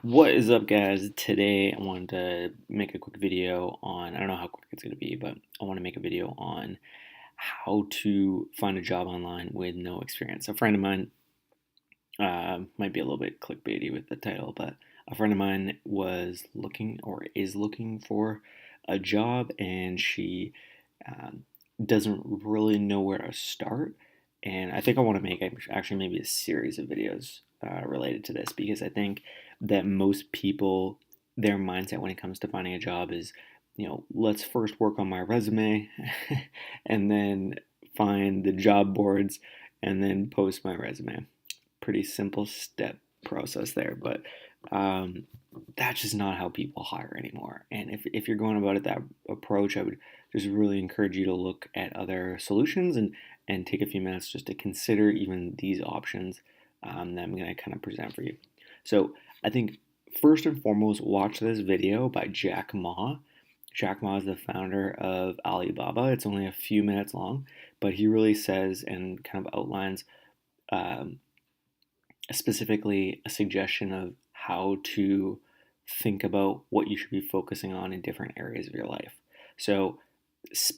What is up, guys? Today I wanted to make a quick video on, I don't know how quick it's going to be, but I want to make a video on how to find a job online with no experience. A friend of mine, might be a little bit clickbaity with the title, but a friend of mine was looking or is looking for a job, and she um, doesn't really know where to start. And I think I want to make actually maybe a series of videos related to this, because I think that most people, their mindset when it comes to finding a job is, let's first work on my resume and then find the job boards and then post my resume. Pretty simple step process there, but um, that's just not how people hire anymore. And if you're going about it that approach, I would just really encourage you to look at other solutions and take a few minutes just to consider even these options that I'm going to kind of present for you. So I think first and foremost, watch this video by Jack Ma. Jack Ma is the founder of Alibaba. It's only a few minutes long, but he really says and kind of outlines um, specifically a suggestion of how to think about what you should be focusing on in different areas of your life. So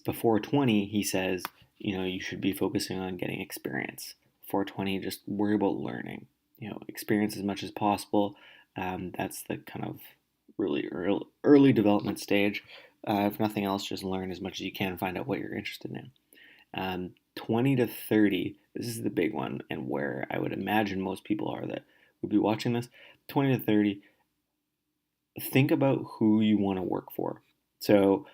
before 20, he says, you should be focusing on getting experience. Before 20, just worry about learning. Experience as much as possible. That's the kind of really early development stage. If nothing else, just learn as much as you can, find out what you're interested in. 20 to 30, this is the big one, and where I would imagine most people are that would be watching this. 20 to 30, think about who you want to work for. So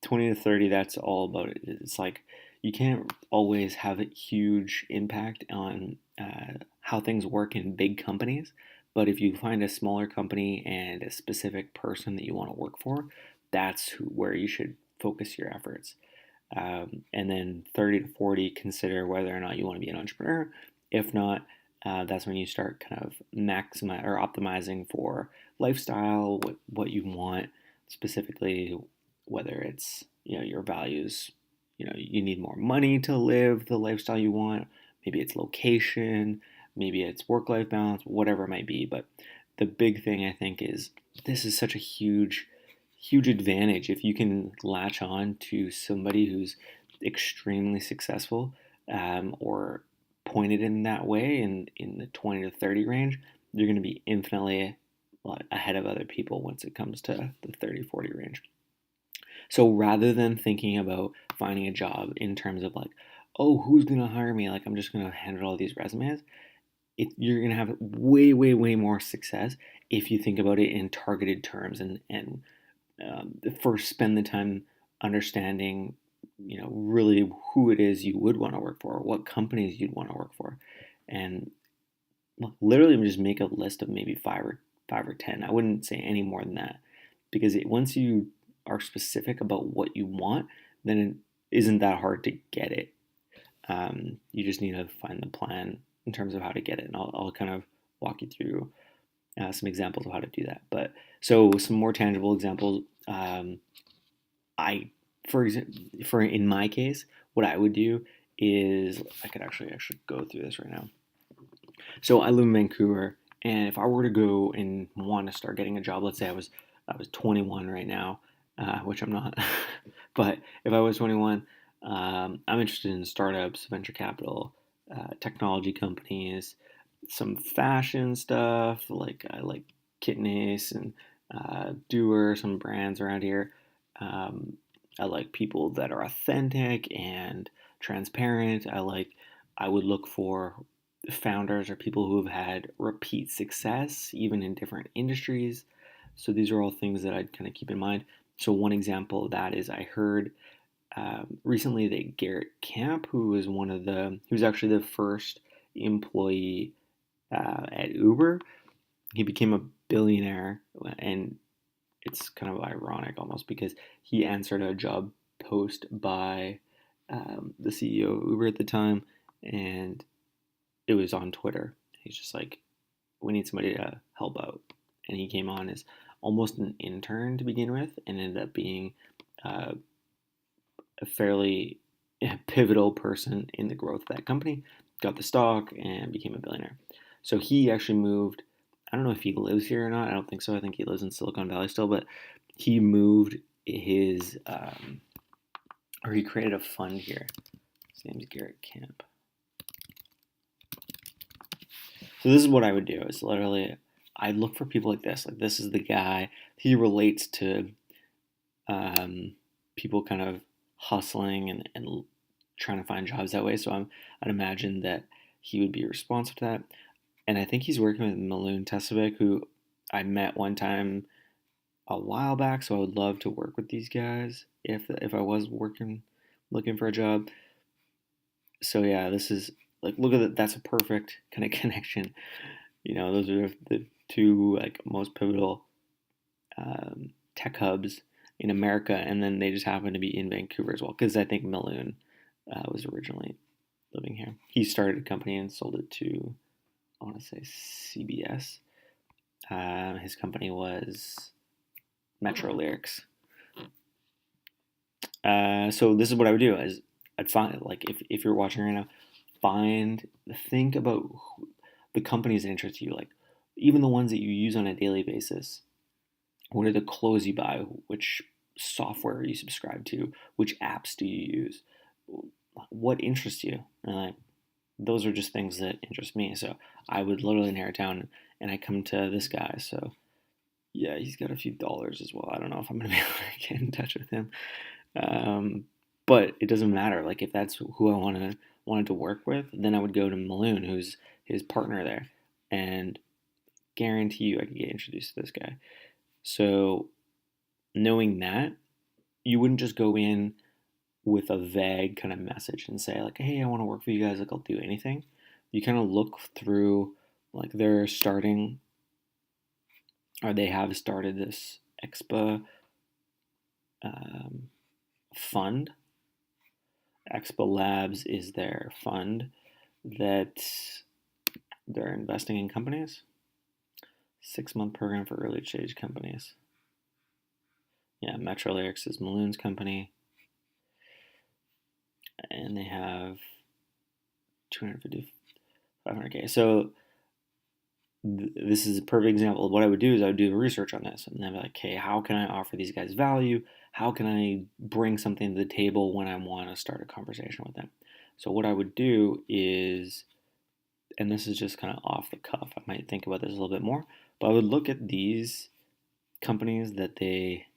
20 to 30, that's all about it. It's like you can't always have a huge impact on how things work in big companies, but if you find a smaller company and a specific person that you want to work for, that's where you should focus your efforts. And then 30 to 40, consider whether or not you want to be an entrepreneur. If not, that's when you start kind of maximizing or optimizing for lifestyle, what you want specifically, whether it's your values. You need more money to live the lifestyle you want. Maybe it's location, maybe it's work-life balance, whatever it might be. But the big thing I think is this is such a huge advantage if you can latch on to somebody who's extremely successful, or pointed in that way in the 20 to 30 range. You're going to be infinitely ahead of other people once it comes to the 30-40 range. So rather than thinking about finding a job in terms of like, oh, who's going to hire me, like I'm just going to hand out all these resumes, you're going to have way more success if you think about it in targeted terms, and first spend the time understanding, really who it is you would want to work for, what companies you'd want to work for, and literally just make a list of maybe five or ten. I wouldn't say any more than that, because once you are specific about what you want, then it isn't that hard to get it. You just need to find the plan in terms of how to get it, and I'll kind of walk you through some examples of how to do that. But so some more tangible examples. I, for in my case, what I would do is I could actually go through this right now. So I live in Vancouver, and if I were to go and want to start getting a job, let's say I was 21 right now, which I'm not, but if I was 21, I'm interested in startups, venture capital, technology companies, some fashion stuff. Like I like Kitness and Doer, some brands around here. Um, I like people that are authentic and transparent. I would look for founders or people who have had repeat success, even in different industries. So these are all things that I'd kind of keep in mind. So one example of that is I heard recently that Garrett Camp, he was actually the first employee at Uber. He became a billionaire, and it's kind of ironic almost because he answered a job post by the CEO of Uber at the time, and it was on Twitter. He's just like, we need somebody to help out. And he came on as almost an intern to begin with and ended up being uh, a fairly pivotal person in the growth of that company, got the stock, and became a billionaire. So he actually moved I don't know if he lives here or not. I don't think so. I think he lives in Silicon Valley still, but he moved his, or he created a fund here. His name's Garrett Camp. So this is what I would do. Is literally, I look for people like this. Like this is the guy. He relates to people kind of hustling and trying to find jobs that way. So I'd imagine that he would be responsive to that. And I think he's working with Milun Tesovic, who I met one time a while back. So I would love to work with these guys if I was looking for a job. So yeah, this is like look at that. That's a perfect kind of connection. Those are the two like most pivotal tech hubs in America, and then they just happen to be in Vancouver as well. Because I think Milun was originally living here. He started a company and sold it to, I want to say, CBS. His company was Metro Lyrics. So this is what I would do: is I'd find like if you're watching right now, think about the companies that interest you, like even the ones that you use on a daily basis. What are the clothes you buy? Which software you subscribe to? Which apps do you use? What interests you? And like, those are just things that interest me. So I would literally narrow it down, and I come to this guy. So yeah, he's got a few dollars as well. I don't know if I'm gonna be able to get in touch with him, but it doesn't matter. Like if that's who I wanted to work with, then I would go to Milun, who's his partner there, and guarantee you I could get introduced to this guy. So knowing that, you wouldn't just go in with a vague kind of message and say like, "Hey, I want to work for you guys. Like, I'll do anything." You kind of look through like they're starting, or they have started this Expa fund. Expa Labs is their fund that they're investing in companies. 6-month program for early stage companies. Yeah, Metro Lyrics is Milun's company. And they have 250, 500K. So this is a perfect example of what I would do is I would do research on this. And then I'd be like, okay, how can I offer these guys value? How can I bring something to the table when I want to start a conversation with them? So what I would do is, and this is just kind of off the cuff, I might think about this a little bit more, but I would look at these companies that they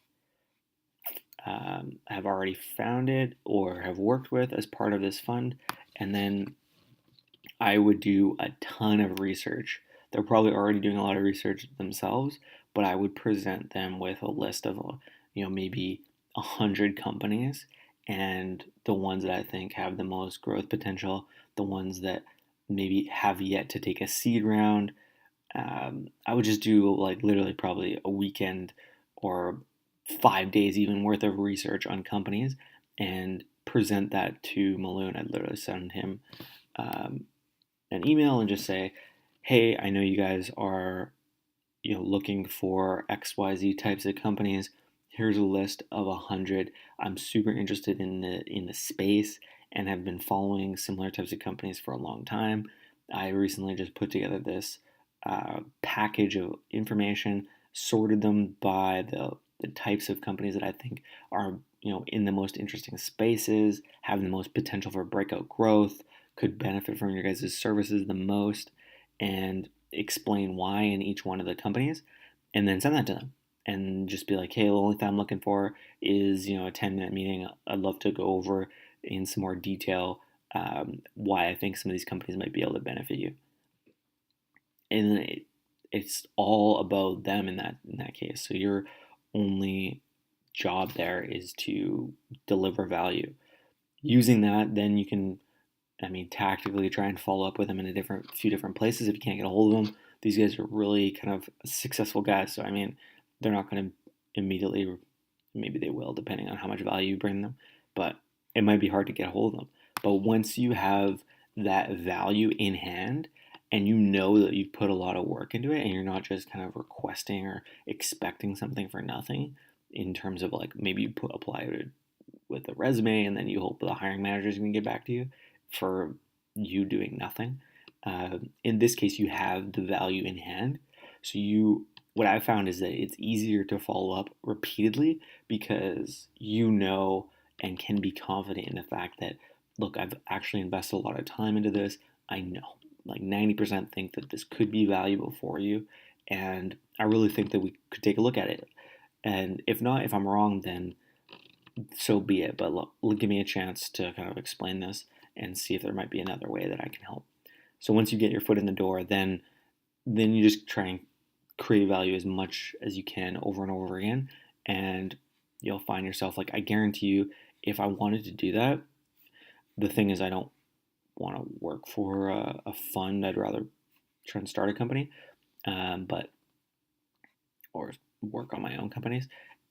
have already founded or have worked with as part of this fund, and then I would do a ton of research. They're probably already doing a lot of research themselves, but I would present them with a list of, maybe 100 companies, and the ones that I think have the most growth potential, the ones that maybe have yet to take a seed round. I would just do like literally probably a weekend or 5 days even worth of research on companies and present that to Milun. I'd literally send him an email and just say, hey, I know you guys are looking for XYZ types of companies. Here's a list of 100. I'm super interested in the space and have been following similar types of companies for a long time. I recently just put together this package of information, sorted them by the types of companies that I think are in the most interesting spaces, have the most potential for breakout growth, could benefit from your guys' services the most, and explain why in each one of the companies, and then send that to them. And just be like, hey, the only thing I'm looking for is a 10-minute meeting. I'd love to go over in some more detail why I think some of these companies might be able to benefit you. And it's all about them in that case. So your only job there is to deliver value. Using that, then you can, tactically try and follow up with them in a few different places if you can't get a hold of them. These guys are really kind of successful guys, so they're not going to immediately, maybe they will, depending on how much value you bring them, but it might be hard to get a hold of them. But once you have that value in hand, and you know that you've put a lot of work into it, and you're not just kind of requesting or expecting something for nothing, in terms of like maybe you apply it with a resume and then you hope the hiring manager is going to get back to you for you doing nothing. In this case, you have the value in hand. So what I found is that it's easier to follow up repeatedly because you know and can be confident in the fact that, look, I've actually invested a lot of time into this. I know, like 90% think that this could be valuable for you. And I really think that we could take a look at it. And if not, if I'm wrong, then so be it. But look, give me a chance to kind of explain this and see if there might be another way that I can help. So once you get your foot in the door, then you just try and create value as much as you can over and over again, and you'll find yourself, like, I guarantee you, if I wanted to do that, the thing is, I don't want to work for a fund. I'd rather try and start a company, but or work on my own companies.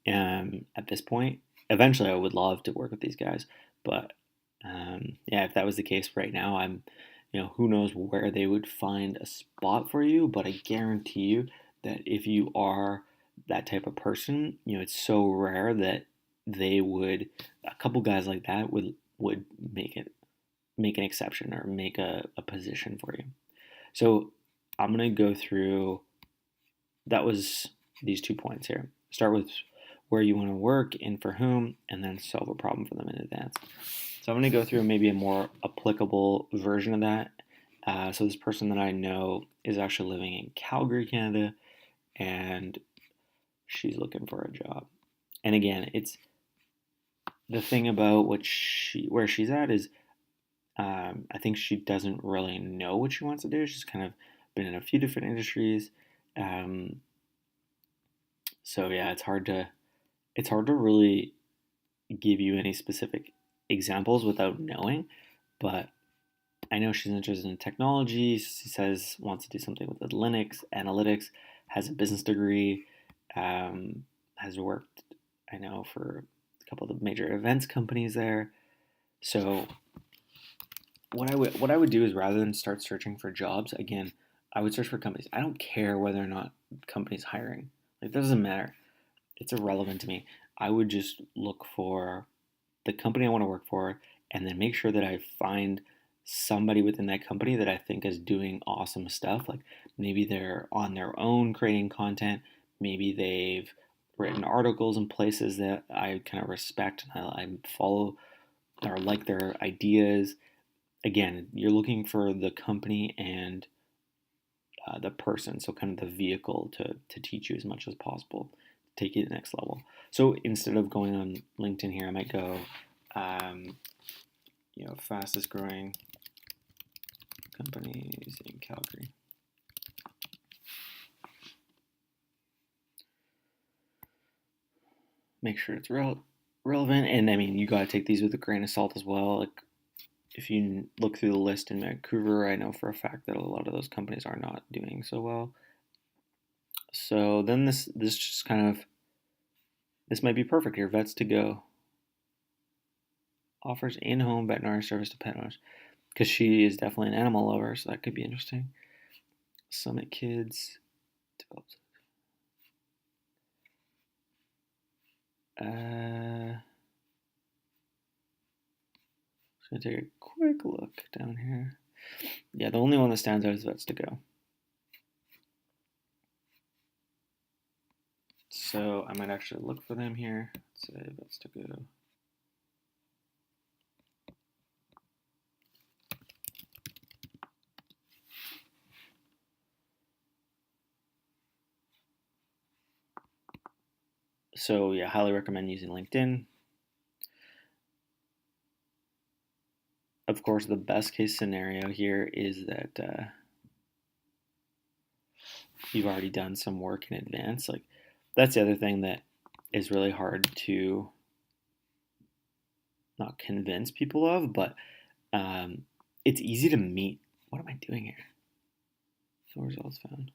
At this point, eventually, I would love to work with these guys, but yeah, if that was the case right now, who knows where they would find a spot for you, but I guarantee you that if you are that type of person, it's so rare that a couple guys like that would make an exception or make a position for you. So I'm gonna go through. That was these 2 points here. Start with where you want to work and for whom, and then solve a problem for them in advance. So I'm going to go through maybe a more applicable version of that. So this person that I know is actually living in Calgary, Canada, and she's looking for a job. And again, it's the thing about where she's at is, I think she doesn't really know what she wants to do. She's kind of been in a few different industries. Um, so yeah, it's hard to really give you any specific examples without knowing, but I know she's interested in technology. She says wants to do something with Linux, analytics, has a business degree, has worked, I know, for a couple of the major events companies there. So what I would do is, rather than start searching for jobs, again, I would search for companies. I don't care whether or not the company's hiring. Like, that doesn't matter. It's irrelevant to me. I would just look for the company I want to work for, and then make sure that I find somebody within that company that I think is doing awesome stuff. Like, maybe they're on their own creating content, maybe they've written articles in places that I kind of respect and I follow or like their ideas. Again, you're looking for the company and the person, so kind of the vehicle to teach you as much as possible, take you to the next level. So instead of going on LinkedIn here, I might go, fastest growing companies in Calgary. Make sure it's relevant, and I mean, you got to take these with a grain of salt as well. Like, if you look through the list in Vancouver, I know for a fact that a lot of those companies are not doing so well. So then this just kind of, this might be perfect here. Vets to Go offers in-home veterinary service to pet owners, because she is definitely an animal lover, so that could be interesting. Summit Kids develops. Just gonna take a quick look down here. Yeah, the only one that stands out is Vets to Go. So I might actually look for them here. Let's say Vets to Go. So yeah, highly recommend using LinkedIn. Of course, the best case scenario here is that you've already done some work in advance. Like, that's the other thing that is really hard to not convince people of, but it's easy to meet. What am I doing here? No results found.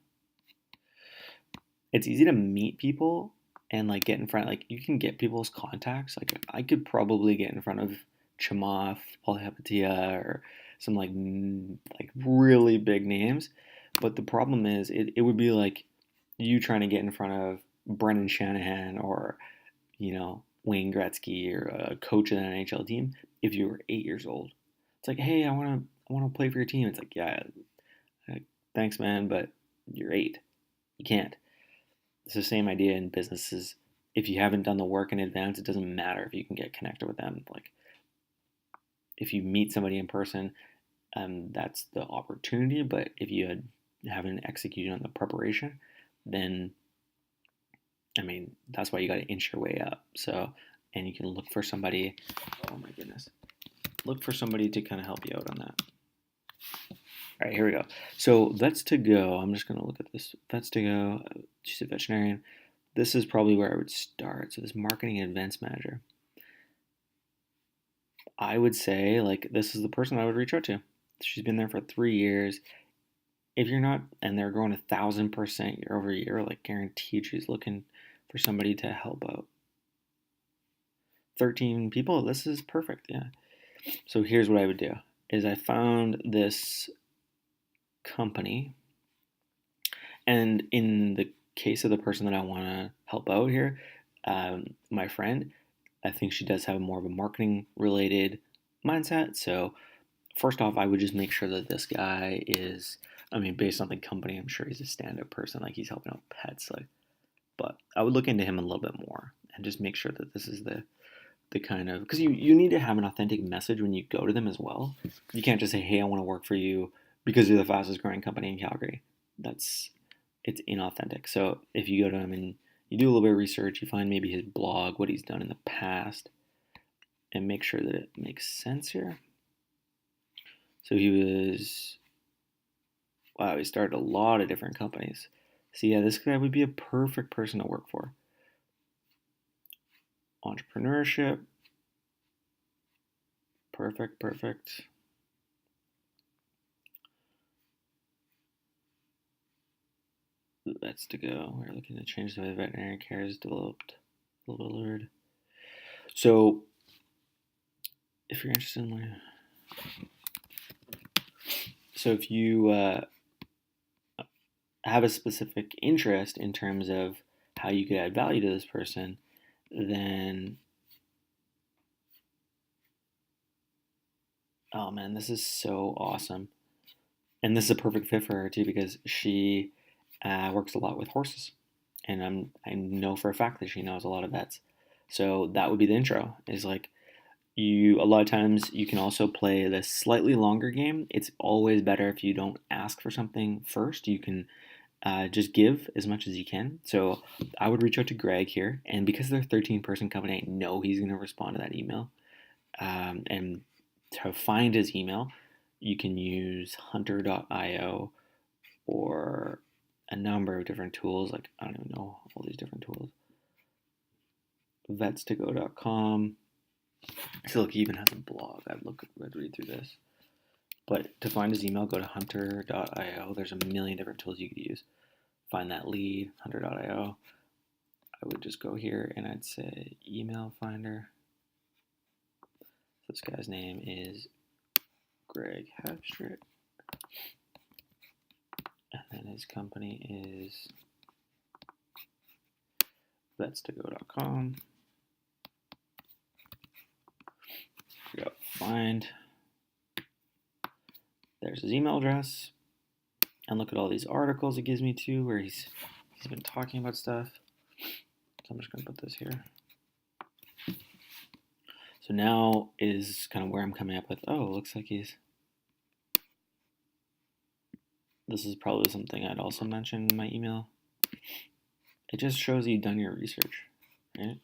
It's easy to meet people and, like, get in front. Like, you can get people's contacts. Like, I could probably get in front of Chamath Palihapitiya or some like really big names, but the problem is it would be like you trying to get in front of Brendan Shanahan or Wayne Gretzky or a coach of an NHL team if you were 8 years old. It's like, hey, I want to play for your team. It's like, yeah, thanks, man, but you're 8. You can't. It's the same idea in businesses. If you haven't done the work in advance, it doesn't matter if you can get connected with them. Like if you meet somebody in person, that's the opportunity. But if you haven't executed on the preparation, then I mean that's why you got to inch your way up. So, and you can look for somebody. Oh my goodness, look for somebody to kind of help you out on that. All right, here we go. So Vets to Go. I'm just gonna look at this. Vets to Go. She's a veterinarian. This is probably where I would start. So this marketing and events manager. I would say like this is the person I would reach out to. She's been there for 3 years. If you're not, and they're growing 1,000% year over year, like guaranteed, she's looking for somebody to help out. 13 people. This is perfect. Yeah. So here's what I would do: is I found this company, and in the case of the person that I want to help out here, my friend, I think she does have more of a marketing related mindset. So first off, I would just make sure that this guy is, I mean, based on the company, I'm sure he's a stand-up person, like he's helping out pets, like. But I would look into him a little bit more and just make sure that this is the kind of, because you need to have an authentic message when you go to them as well. You can't just say, hey, I want to work for you because you're the fastest growing company in Calgary. It's inauthentic. So if you go to him and you do a little bit of research, you find maybe his blog, what he's done in the past, and make sure that it makes sense here. So he started a lot of different companies. So yeah, this guy would be a perfect person to work for. Entrepreneurship. Perfect. That's to go. We're looking to change the way veterinary care is developed. A little delivered. So, if you're interested in, so if you have a specific interest in terms of how you could add value to this person, then oh man, this is so awesome. And this is a perfect fit for her too because she works a lot with horses, and I know for a fact that she knows a lot of vets. So that would be the intro. Is like a lot of times you can also play the slightly longer game. It's always better if you don't ask for something first. You can just give as much as you can. So I would reach out to Greg here, and because they're a 13-person company, I know he's going to respond to that email. And to find his email, you can use hunter.io or a number of different tools. Like, I don't even know all these different tools. Vets2go.com. So look, he even has a blog. I'd read through this. But to find his email, go to hunter.io. There's a million different tools you could use. Find that lead, hunter.io. I would just go here and I'd say email finder. This guy's name is Greg Habstrick. And then his company is vets2go.com. Here we go. Find. There's his email address. And look at all these articles it gives me too, where he's been talking about stuff. So I'm just going to put this here. So now is kind of where I'm coming up with, oh, it looks like this is probably something I'd also mention in my email. It just shows you've done your research, right?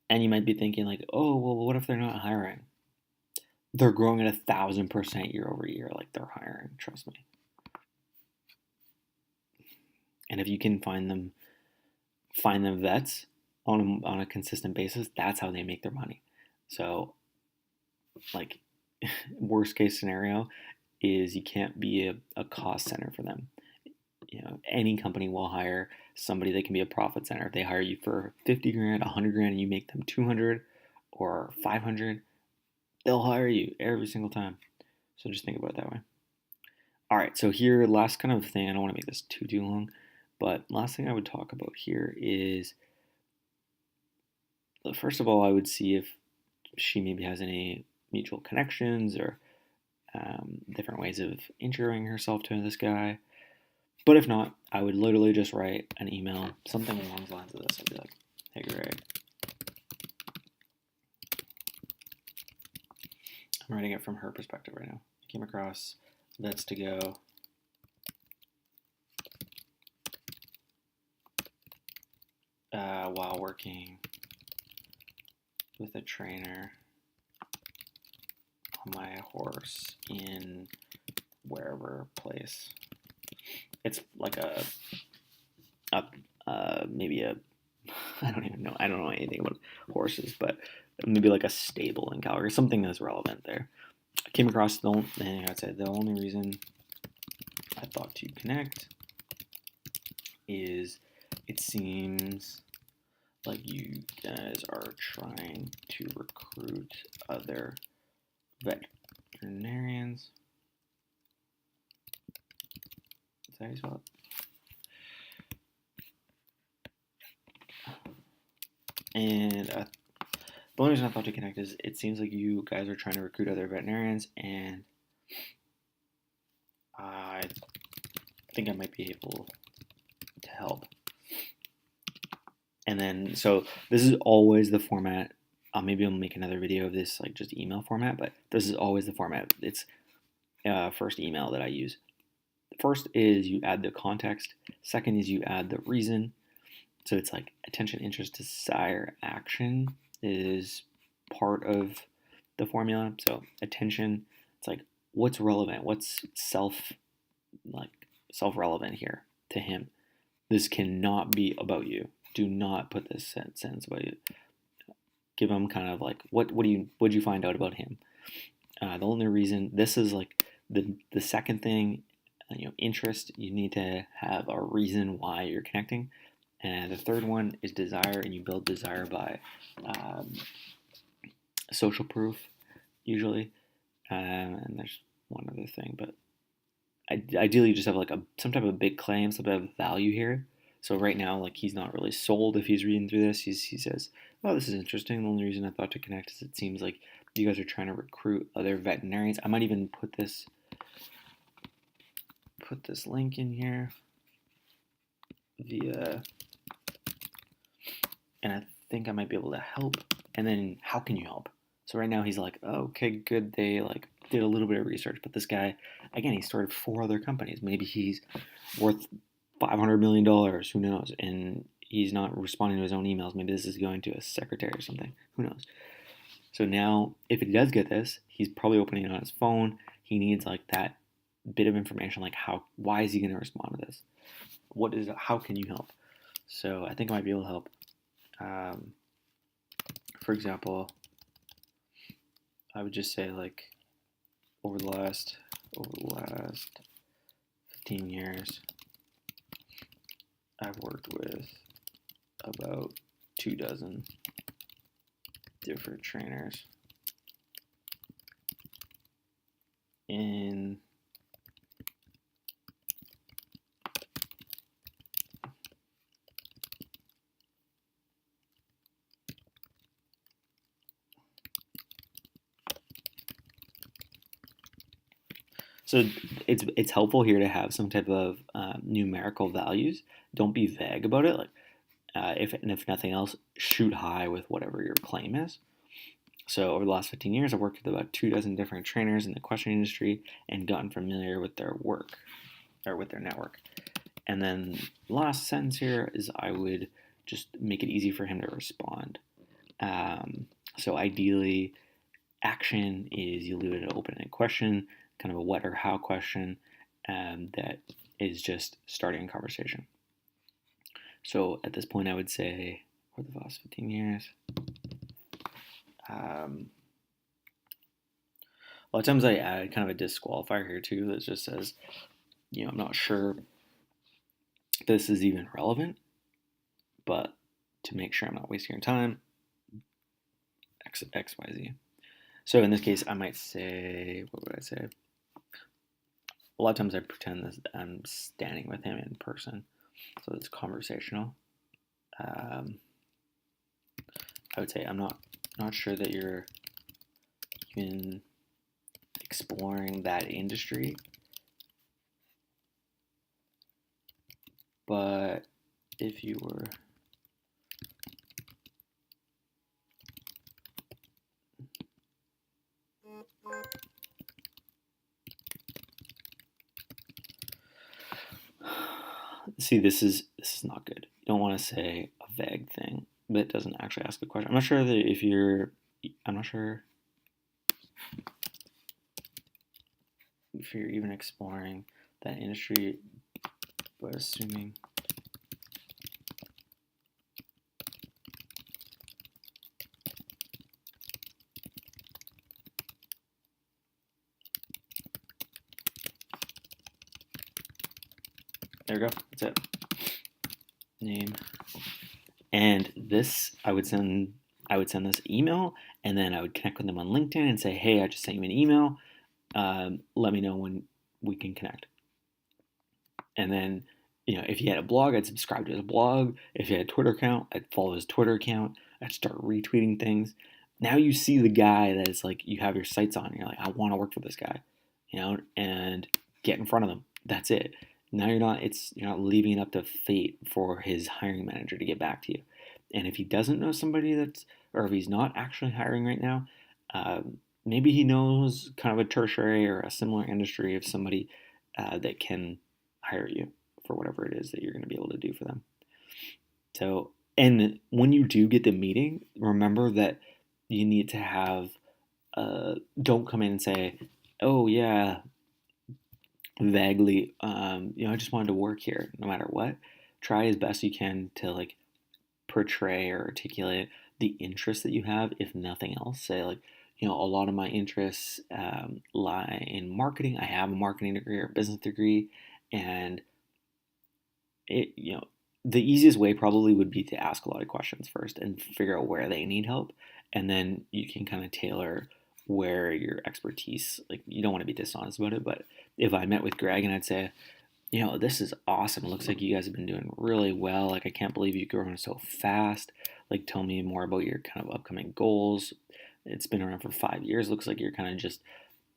And you might be thinking like, oh, well, what if they're not hiring? They're growing at 1,000% year over year. Like they're hiring, trust me. And if you can find them vets on a consistent basis, that's how they make their money. So, like, worst case scenario is you can't be a cost center for them. You know, any company will hire somebody that can be a profit center. If they hire you for 50 grand, 100 grand, and you make them 200 or 500, they'll hire you every single time. So just think about it that way. All right, so here, last kind of thing, I don't want to make this too long, but last thing I would talk about here is, first of all, I would see if she maybe has any mutual connections or different ways of introing herself to this guy. But if not, I would literally just write an email, something along the lines of this. I'd be like, hey Greg, I'm writing it from her perspective right now. I came across Vets to Go. While working with a trainer on my horse in wherever place. It's like maybe a I don't even know. I don't know anything about horses, but maybe like a stable in Calgary, something that's relevant there. I came across the only reason I thought to connect is it seems like you guys are trying to recruit other veterinarians. Is that how you spell it? And the only reason I thought to connect is it seems like you guys are trying to recruit other veterinarians, and I think I might be able to help. And then, so this is always the format. Maybe I'll make another video of this, like just email format, but this is always the format. It's first email that I use. First is you add the context. Second is you add the reason. So it's like attention, interest, desire, action is part of the formula. So attention, it's like what's relevant, what's self-relevant here to him. This cannot be about you. Do not put this sentence about you. Give him kind of like what'd you find out about him? The only reason this is like the second thing, interest. You need to have a reason why you're connecting. And the third one is desire, and you build desire by social proof, usually. And there's one other thing, but ideally you just have like some type of big claim, some type of value here. So right now, like he's not really sold if he's reading through this. He says, "Oh, this is interesting. The only reason I thought to connect is it seems like you guys are trying to recruit other veterinarians." I might even put this link in here via, and I think I might be able to help. And then how can you help? So right now he's like, oh, okay, good. They like did a little bit of research, but this guy, again, he started 4 other companies. Maybe he's worth $500 million. Who knows? And he's not responding to his own emails. Maybe this is going to a secretary or something. Who knows? So now, if he does get this, he's probably opening it on his phone. He needs like that bit of information, like why is he going to respond to this? How can you help? So I think I might be able to help. For example, I would just say like over the last 15 years, I've worked with about 24 different trainers in so it's helpful here to have some type of numerical values. Don't be vague about it. Like if nothing else, shoot high with whatever your claim is. So over the last 15 years, I've worked with about 24 different trainers in the equestrian industry and gotten familiar with their work or with their network. And then last sentence here is I would just make it easy for him to respond. So ideally, action is you leave it an open-ended question, kind of a what or how question that is just starting a conversation. So at this point, I would say for the last 15 years, a lot of times I add kind of a disqualifier here too that just says, I'm not sure this is even relevant, but to make sure I'm not wasting your time, X, Y, Z. So in this case, I might say, what would I say? A lot of times I pretend that I'm standing with him in person, so it's conversational. I would say I'm not sure that you're even exploring that industry. but if you were see, this is not good. You don't want to say a vague thing that doesn't actually ask a question. I'm not sure that if you're, I'm not sure if you're even exploring that industry, but assuming. There we go. That's it. Name. And this, I would send this email, and then I would connect with them on LinkedIn and say, hey, I just sent you an email. Let me know when we can connect. And then, if he had a blog, I'd subscribe to his blog. If he had a Twitter account, I'd follow his Twitter account. I'd start retweeting things. Now you see the guy that is like, you have your sights on. You're like, I want to work for this guy, and get in front of them. That's it. Now you're not leaving it up to fate for his hiring manager to get back to you. And if he doesn't know somebody or if he's not actually hiring right now, maybe he knows kind of a tertiary or a similar industry of somebody that can hire you for whatever it is that you're going to be able to do for them. So, and when you do get the meeting, remember that you need to have, don't come in and say, oh yeah, vaguely, I just wanted to work here no matter what. Try as best you can to like portray or articulate the interest that you have, if nothing else. Say like, a lot of my interests lie in marketing. I have a marketing degree or a business degree, and the easiest way probably would be to ask a lot of questions first and figure out where they need help, and then you can kind of tailor where your expertise, like, you don't want to be dishonest about it. But if I met with Greg and I'd say, this is awesome, it looks like you guys have been doing really well, like, I can't believe you've grown so fast, like, tell me more about your kind of upcoming goals. It's been around for 5 years, looks like you're kind of just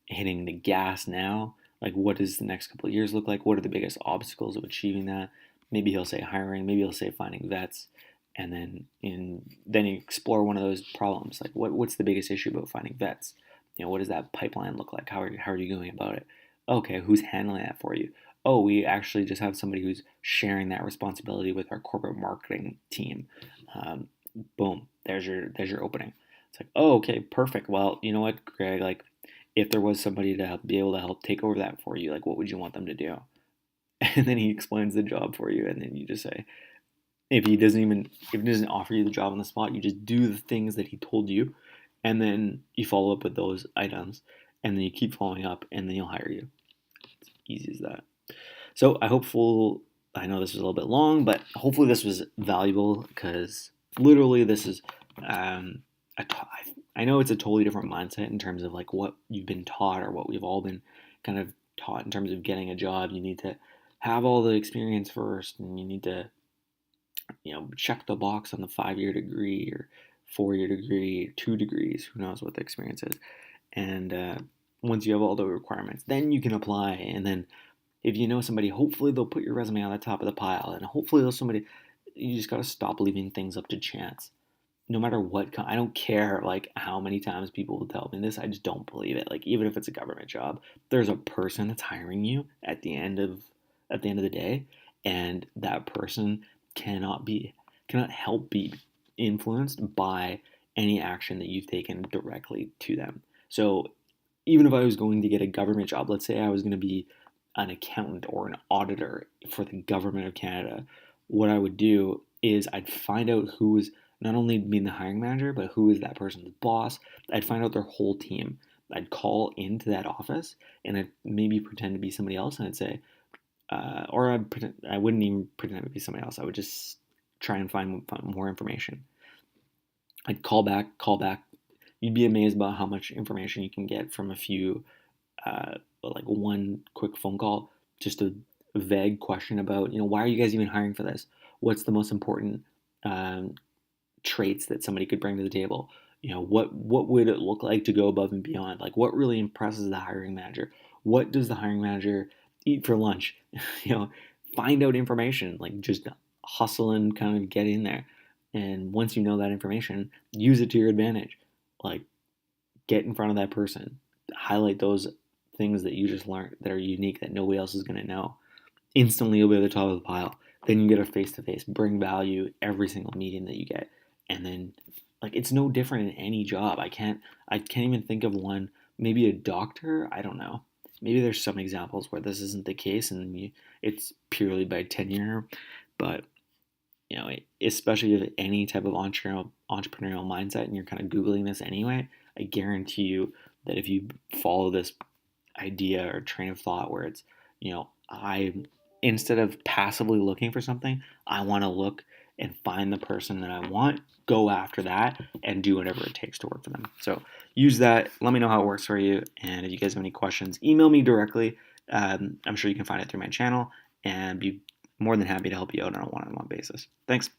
hitting the gas now. Like, what does the next couple of years look like? What are the biggest obstacles of achieving that? Maybe he'll say hiring, maybe he'll say finding vets, and then you explore one of those problems. Like, what's the biggest issue about finding vets? What does that pipeline look like? How are you going about it? Okay, who's handling that for you? Oh, we actually just have somebody who's sharing that responsibility with our corporate marketing team. Boom, there's your opening. It's like, oh, okay, perfect. Well, you know what, Greg? Like, if there was somebody to be able to help take over that for you, like, what would you want them to do? And then he explains the job for you, and then you just say, if he doesn't offer you the job on the spot, you just do the things that he told you, and then you follow up with those items, and then you keep following up, and then he'll hire you. It's easy as that. So I know this was a little bit long, but hopefully this was valuable, because literally this is, I know it's a totally different mindset in terms of like what you've been taught or what we've all been kind of taught in terms of getting a job. You need to have all the experience first, and you need to, check the box on the 5-year degree or 4-year degree, 2 degrees, who knows what the experience is. And once you have all the requirements, then you can apply. And then if you know somebody, hopefully they'll put your resume on the top of the pile, and hopefully there's somebody. You just got to stop leaving things up to chance. No matter what, I don't care like how many times people will tell me this, I just don't believe it. Like, even if it's a government job, there's a person that's hiring you at the end of the day, and that person cannot help be influenced by any action that you've taken directly to them. So even if I was going to get a government job, let's say I was going to be an accountant or an auditor for the government of Canada, what I would do is I'd find out who is not only being the hiring manager, but who is that person's boss. I'd find out their whole team. I'd call into that office, and I'd maybe pretend to be somebody else, and I'd say, I wouldn't even pretend to be somebody else. I would just try and find more information. I'd call back. You'd be amazed about how much information you can get from a few, like one quick phone call, just a vague question about, why are you guys even hiring for this? What's the most important traits that somebody could bring to the table? What would it look like to go above and beyond? Like, what really impresses the hiring manager? What does the hiring manager eat for lunch? find out information, like just hustle and kind of get in there. And once you know that information, use it to your advantage. Like get in front of that person, highlight those things that you just learned that are unique that nobody else is going to know. Instantly, you'll be at the top of the pile. Then you get a face to face, bring value every single meeting that you get, and then like it's no different in any job. I can't even think of one. Maybe a doctor. I don't know. Maybe there's some examples where this isn't the case, and it's purely by tenure. But especially with any type of entrepreneurial mindset, and you're kind of googling this anyway, I guarantee you that if you follow this idea or train of thought where it's, I instead of passively looking for something, I want to look and find the person that I want, go after that, and do whatever it takes to work for them. So use that. Let me know how it works for you. And if you guys have any questions, email me directly. I'm sure you can find it through my channel and be more than happy to help you out on a one-on-one basis. Thanks.